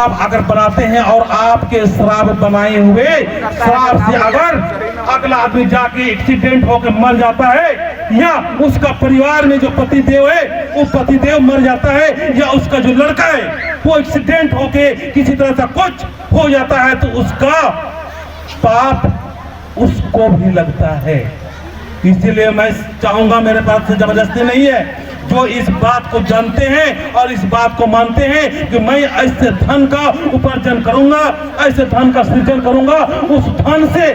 शराब अगर बनाते हैं और आपके शराब बनाए हुए शराब से अगर अगला आदमी जाके एक्सीडेंट होकर मर जाता है, या उसका परिवार में जो पतिदेव है वो पतिदेव मर जाता है, या उसका जो लड़का है वो एक्सीडेंट होके किसी तरह से कुछ हो जाता है, तो उसका पाप उसको भी लगता है। इसीलिए मैं चाहूंगा, मेरे पास से जबरदस्ती नहीं है, जो इस बात को जानते हैं और इस बात को मानते हैं कि मैं ऐसे धन का उपार्जन करूंगा, ऐसे धन का सृजन करूंगा, उस धन से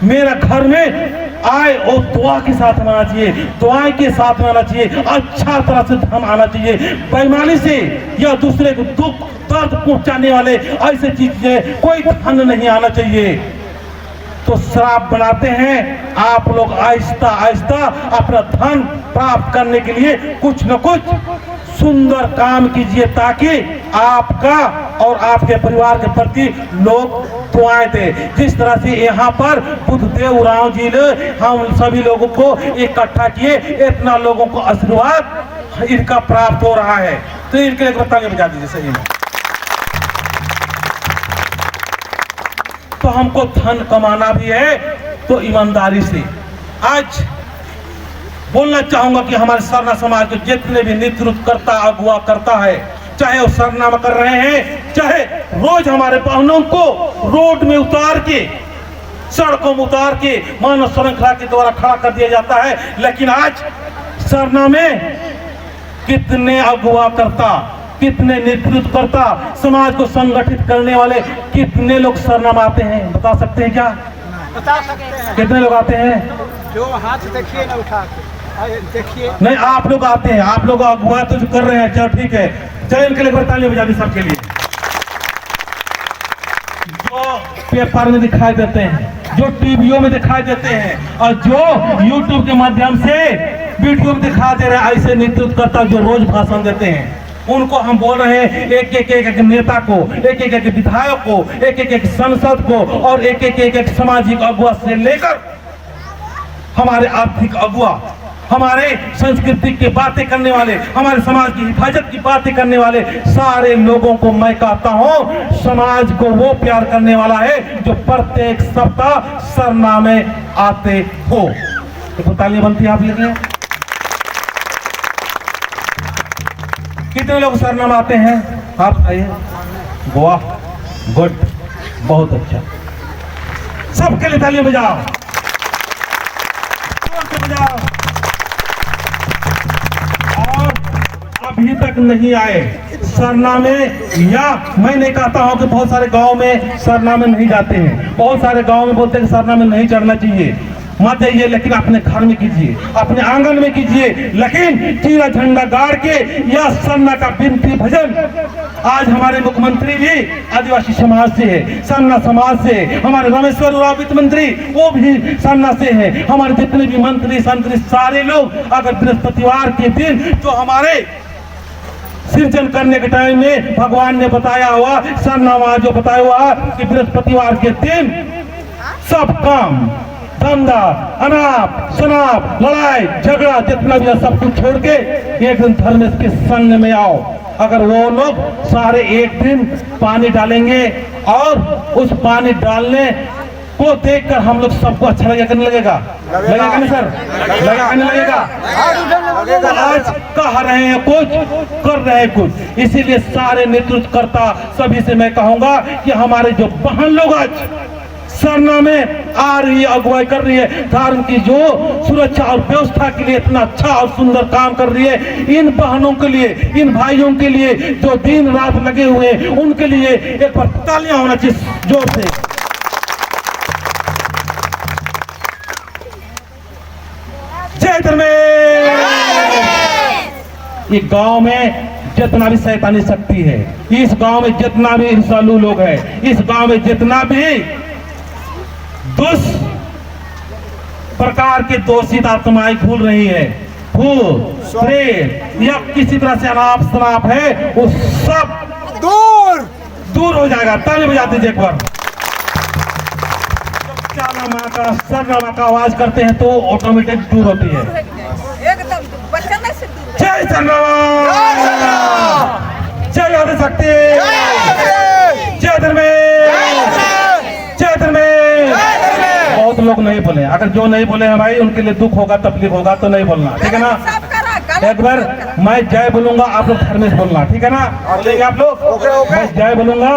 मेरा घर में आए और दुआ के साथ आना चाहिए, दुआ के साथ आना चाहिए, अच्छा तरह से धन आना चाहिए। बेईमानी से या दूसरे को दुख दर्द पहुंचाने वाले ऐसे चीजें कोई धन नहीं आना चाहिए। तो शराब बनाते हैं आप लोग, आहिस्ता आहिस्ता अपना धन प्राप्त करने के लिए कुछ न कुछ सुंदर काम कीजिए, ताकि आपका और आपके परिवार के प्रति लोग दुआएं दें। जिस तरह से यहाँ पर बुद्धदेव राव जी ने हम सभी लोगों को इकट्ठा किए, इतना लोगों को आशीर्वाद इनका प्राप्त हो रहा है, तो इनके लिए ताली बजा दीजिए सही में। तो हमको धन कमाना भी है तो ईमानदारी से। आज बोलना चाहूंगा कि हमारे सरना समाज के जितने भी नेतृत्व करता अगुवा करता है, चाहे वो सरनामा कर रहे हैं, चाहे रोज हमारे बहनों को रोड में उतार के, सड़कों में उतार के मानव श्रृंखला के द्वारा खड़ा कर दिया जाता है, लेकिन आज सरना में कितने अगुवा करता, कितने नेतृत्व करता, समाज को संगठित करने वाले कितने लोग सरनामा आते हैं, बता सकते हैं क्या? बता सकते हैं। कितने लोग आते हैं? जो हाथ देखिए ना उठा के देखिए। नहीं, आप लोग आते हैं, आप लोग अगुवा तो कर रहे हैं, चलो ठीक है, चलो इनके लिए ताली बजा दी सबके लिए। जो पेपर में दिखाई देते हैं, जो टीवियों में दिखाई देते हैं, और जो यूट्यूब के माध्यम से वीडियो में दिखा दे रहे हैं, ऐसे नेतृत्व करता जो रोज भाषण देते हैं, उनको हम बोल रहे हैं एक एक नेता को, एक एक विधायक को, एक एक सांसद को, और एक एक सामाजिक अगुवा से लेकर हमारे आर्थिक अगुवा, हमारे संस्कृति की बातें करने वाले, हमारे समाज की हिफाजत की बातें करने वाले सारे लोगों को मैं कहता हूं, समाज को वो प्यार करने वाला है जो प्रत्येक सप्ताह सरना में आते हो। तो ताली बनती है आप लेके। कितने लोग सरनामा आते हैं? आप आइए। वाह, गुड, बहुत अच्छा, सबके लिए तालियां बजाओ, जोर से बजाओ। और अभी तक नहीं आए सरनामे, या मैं नहीं कहता हूं कि बहुत सारे गांव में सरनामे नहीं जाते हैं, बहुत सारे गांव में बोलते हैं कि सरनामे नहीं चढ़ना चाहिए, मत जाइए, लेकिन अपने घर में कीजिए, अपने आंगन में कीजिए, लेकिन तीरा झंडा गाड़ के या सरना का बिनती भजन। आज हमारे मुख्यमंत्री भी आदिवासी समाज से है, सरना समाज से, हमारे रामेश्वर राव वित्त मंत्री वो भी सरना से है, हमारे जितने भी मंत्री संतरी सारे लोग अगर बृहस्पतिवार के दिन जो हमारे सृजन करने के टाइम में भगवान ने बताया हुआ सरनामा जो बताया हुआ कि बृहस्पतिवार के दिन सब काम धंधा अनाप शनाप लड़ाई झगड़ा जितना भी सब कुछ छोड़ के एक दिन धर्म के संग में आओ। अगर वो लोग सारे एक दिन पानी डालेंगे और उस पानी डालने को देखकर हम लोग सबको अच्छा लगेगा लगेगा ना सर? लगेगा। तो आज कह रहे हैं कुछ, कर रहे हैं कुछ, इसीलिए सारे नेतृत्वकर्ता सभी से मैं कहूंगा कि हमारे जो बहन लोग आज सरना में आ रही है, अगुवाई कर रही है, धर्म की जो सुरक्षा और व्यवस्था के लिए इतना अच्छा और सुंदर काम कर रही है, इन बहनों के लिए, इन भाइयों के लिए जो दिन रात लगे हुए हैं, उनके लिए एक बार तालियां होना चाहिए जोर से। जय धर्मेश। इस गांव में जितना भी शैतानी शक्ति है, इस गांव में जितना भी इंसानू लोग हैं, इस गांव में जितना भी प्रकार के दोषित आत्माएं घूल रही है, भूत प्रेत या किसी तरह से अनाप शनाप है, वो सब दूर हो जाएगा। ताली बजा दीजिए एक बार। जब का सरनामा का आवाज करते हैं तो ऑटोमेटिक दूर होती है। एकदम बच्चा में से दूर। जय सरनामा, जय आदिशक्ति। लोग नहीं बोले, अगर जो नहीं बोले हैं भाई उनके लिए दुख होगा, तकलीफ होगा, तो नहीं बोलना, ठीक है ना। सब करा, गलत एक बार मैं जय बोलूंगा, आप लोग धर्मेश बोलना, ठीक है ना। बोलेंगे आप लोग, मैं जय बोलूंगा,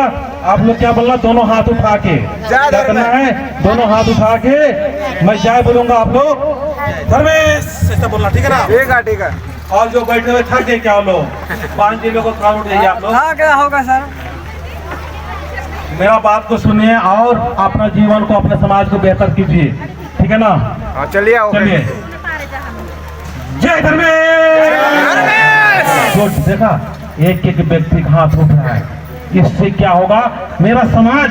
आप लोग क्या बोलना, दोनों हाथ उठा के क्या करना है, दोनों हाथ उठा के मैं जय बोलूंगा, आप लोग धर्मेश ऐसा बोलना, ठीक है ना। ठीक है। और जो बैठे हुए थक गए क्या लोग, 5 किलो को थोड़ा उठ जाइए आप लोग। हाँ, क्या होगा सर? मेरा बात को सुनिए और अपना जीवन को, अपने समाज को बेहतर कीजिए, ठीक है ना। हाँ, चलिए चलिए, जय धर्मेश। जो देखा एक एक व्यक्ति का हाथ उठ रहा है, इससे क्या होगा, मेरा समाज,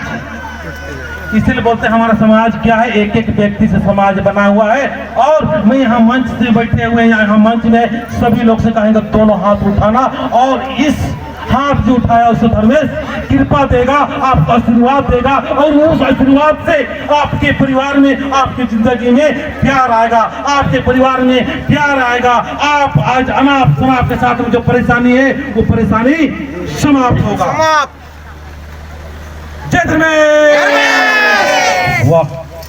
इसीलिए बोलते हैं हमारा समाज क्या है, एक एक व्यक्ति से समाज बना हुआ है। और मैं यहाँ मंच से बैठे हुए, यहाँ मंच में सभी लोग से कहेंगे दोनों हाथ उठाना, और इस हाथ जो उठाया उससे धर्मेश कृपा देगा, आपको आशीर्वाद देगा, और उस आशीर्वाद से आपके परिवार में, आपकी जिंदगी में प्यार आएगा, आपके परिवार में प्यार आएगा। आप आज अनाप शनाप के साथ में जो परेशानी है वो परेशानी समाप्त होगा। जय धर्मेश। वाह,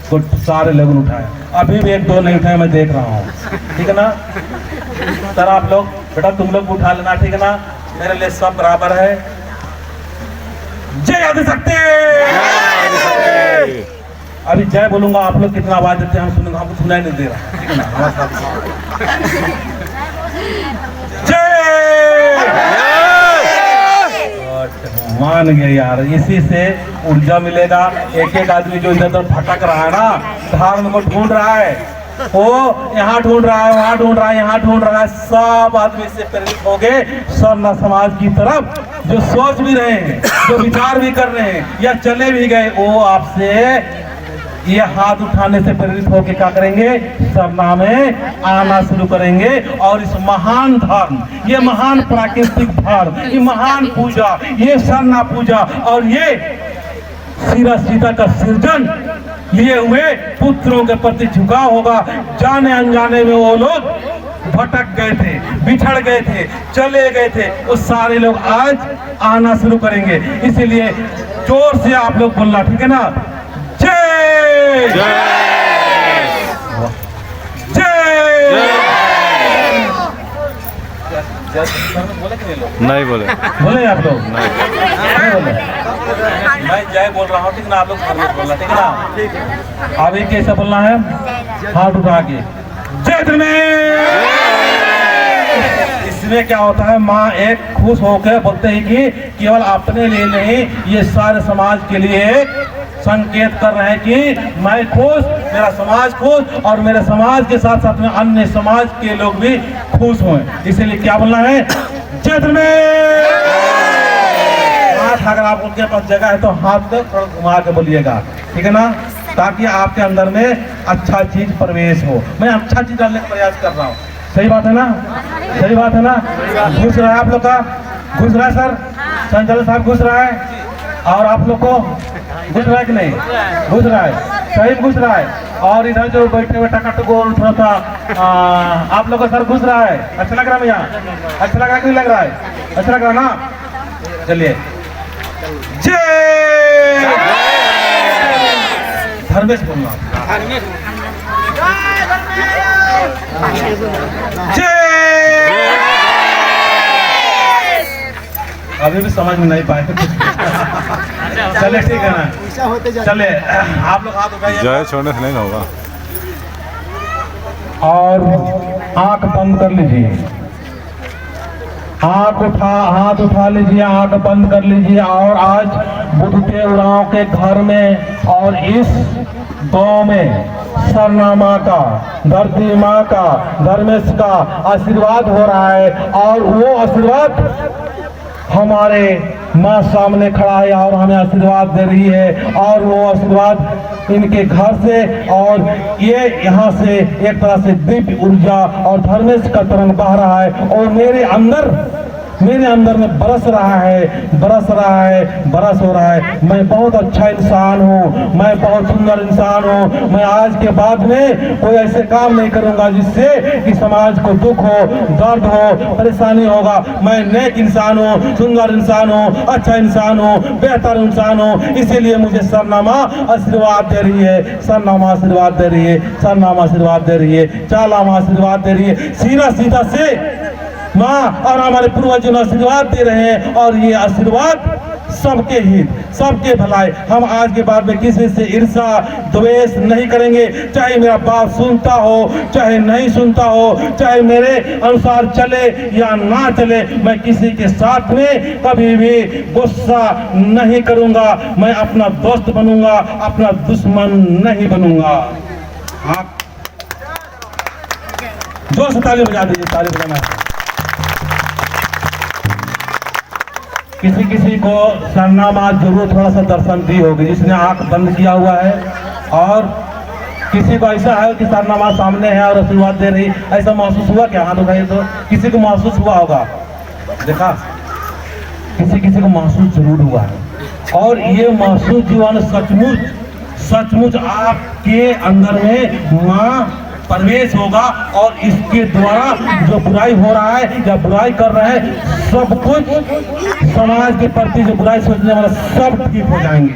तो सारे लोग उठाए, अभी भी 1-2 नहीं उठाए, मैं देख रहा हूँ, ठीक है ना। सर आप लोग बेटा तुम लोग उठा लेना, ठीक है ना, मेरे लिए सब बराबर है। जय आदिशक्ति। अभी जय बोलूंगा, आप लोग कितना आवाज देते हैं हम सुनेंगे, हमको सुनाई नहीं दे रहा, ठीक है ना। जय। मान गए यार, इसी से ऊर्जा मिलेगा। एक एक आदमी जो इधर उधर भटक रहा है ना, धर्म को ढूंढ रहा है, वो यहाँ ढूंढ रहा है, वहाँ ढूंढ रहा है, यहाँ ढूंढ रहा है, सब आदमी से प्रेरित हो गए सरना समाज की तरफ। जो सोच भी रहे हैं, जो विचार भी कर रहे हैं, या चले भी गए, वो आपसे ये हाथ उठाने से प्रेरित होकर क्या करेंगे, सरना में आना शुरू करेंगे। और इस महान धर्म, ये महान प्राकृतिक धर्म, ये महान पूजा, ये सरना पूजा, और ये सीरा सीता का सृजन लिए हुए पुत्रों के प्रति झुकाव होगा। जाने अनजाने में वो लोग भटक गए थे, बिछड़ गए थे, चले गए थे, वो सारे लोग आज आना शुरू करेंगे। इसीलिए जोर से आप लोग बोलना, ठीक है ना। जय जय नहीं बोले बोले आप लोग नहीं बोले। मैं जय बोल रहा हूँ, ठीक ना, आप लोग धर्मेश बोलना, ठीक है ना। अभी कैसे बोलना है, हाथ उठा के जय धर्मेश। इसमें क्या होता है, माँ एक खुश होकर बोलते हैं कि केवल अपने लिए नहीं, ये सारे समाज के लिए एक संकेत कर रहे हैं कि मैं खुश, मेरा समाज खुश, और मेरे समाज के साथ साथ में अन्य समाज के लोग भी खुश हुए। इसीलिए क्या बोलना है, जय धर्मेश। हाथ अगर आप उनके पास जगह है तो हाथ को थोड़ा घुमा के बोलिएगा, ठीक है ना, ताकि आपके अंदर में अच्छा चीज प्रवेश हो। मैं अच्छा चीज डालने का प्रयास कर रहा हूँ, सही बात है ना, सही बात है ना। घुस रहा है आप लोग का, घुस रहा है सर, संचालक साहब घुस रहा है, और आप लोग को घुस रहा है कि नहीं, घुस रहा है, सही घुस रहा है। और इधर जो बैठे हुए टकाटकोर थोड़ा सा आप लोग का सर घुस रहा है, अच्छा लग रहा है भैया, अच्छा लग रहा है कि नहीं लग रहा है, अच्छा लग रहा है ना। चलिए जय धर्मेश बोलना, जय। अभी भी समझ में नहीं पाए चले ठीक है ना, चले आप लोग हाथ उठाइए, जय छोड़ने से नहीं होगा। और आंख बंद कर लीजिए, हाथ उठा लीजिए, आंख बंद कर लीजिए। और आज बुद्धदेव उरांव के घर में और इस गांव में सरना माँ का, धरती माँ का, धर्मेश का आशीर्वाद हो रहा है। और वो आशीर्वाद हमारे माँ सामने खड़ा है और हमें आशीर्वाद दे रही है। और वो आशीर्वाद इनके घर से, और ये यहाँ से एक तरह से दिव्य ऊर्जा और धर्मेश का तरंग बह रहा है। और मेरे अंदर मेरे अंदर में बरस रहा है, बरस हो रहा है। मैं बहुत अच्छा इंसान हूँ, मैं बहुत सुंदर इंसान हूँ। मैं आज के बाद में कोई ऐसे काम नहीं करूँगा जिससे कि समाज को दुख हो, दर्द हो, परेशानी होगा। मैं नेक इंसान हूँ, सुंदर इंसान हूँ, अच्छा इंसान हूँ, बेहतर इंसान हूँ। इसीलिए मुझे सरनामा आशीर्वाद दे रही है, सरनामा आशीर्वाद दे रही है, सरनामा आशीर्वाद दे रही है, चालामा आशीर्वाद दे रही है। सीधा सीधा से माँ और हमारे पूर्वजों ने आशीर्वाद दे रहे हैं और ये आशीर्वाद सबके हित, सबके भलाई। हम आज के बाद में किसी से ईर्ष्या द्वेष नहीं करेंगे, चाहे मेरा बाप सुनता हो चाहे नहीं सुनता हो, चाहे मेरे अनुसार चले या ना चले। मैं किसी के साथ में कभी भी गुस्सा नहीं करूंगा। मैं अपना दोस्त बनूंगा, अपना दुश्मन नहीं बनूंगा। आप जोर से ताली बजा दीजिए, ताली बजाना है। किसी को सरनामा जरूर थोड़ा सा दर्शन दी होगी, जिसने आंख बंद किया हुआ है, और किसी को ऐसा है कि सरनामा सामने है और आशीर्वाद दे रही, ऐसा महसूस हुआ क्या? हाथ उठाइए तो किसी को महसूस हुआ होगा। देखा, किसी को महसूस जरूर हुआ है। और ये महसूस जो है सचमुच आपके अंदर में माँ प्रवेश होगा और इसके द्वारा जो बुराई हो रहा है या बुराई कर रहे हैं, सब कुछ समाज के प्रति जो बुराई सोचने वाला सब ठीक हो जाएंगे।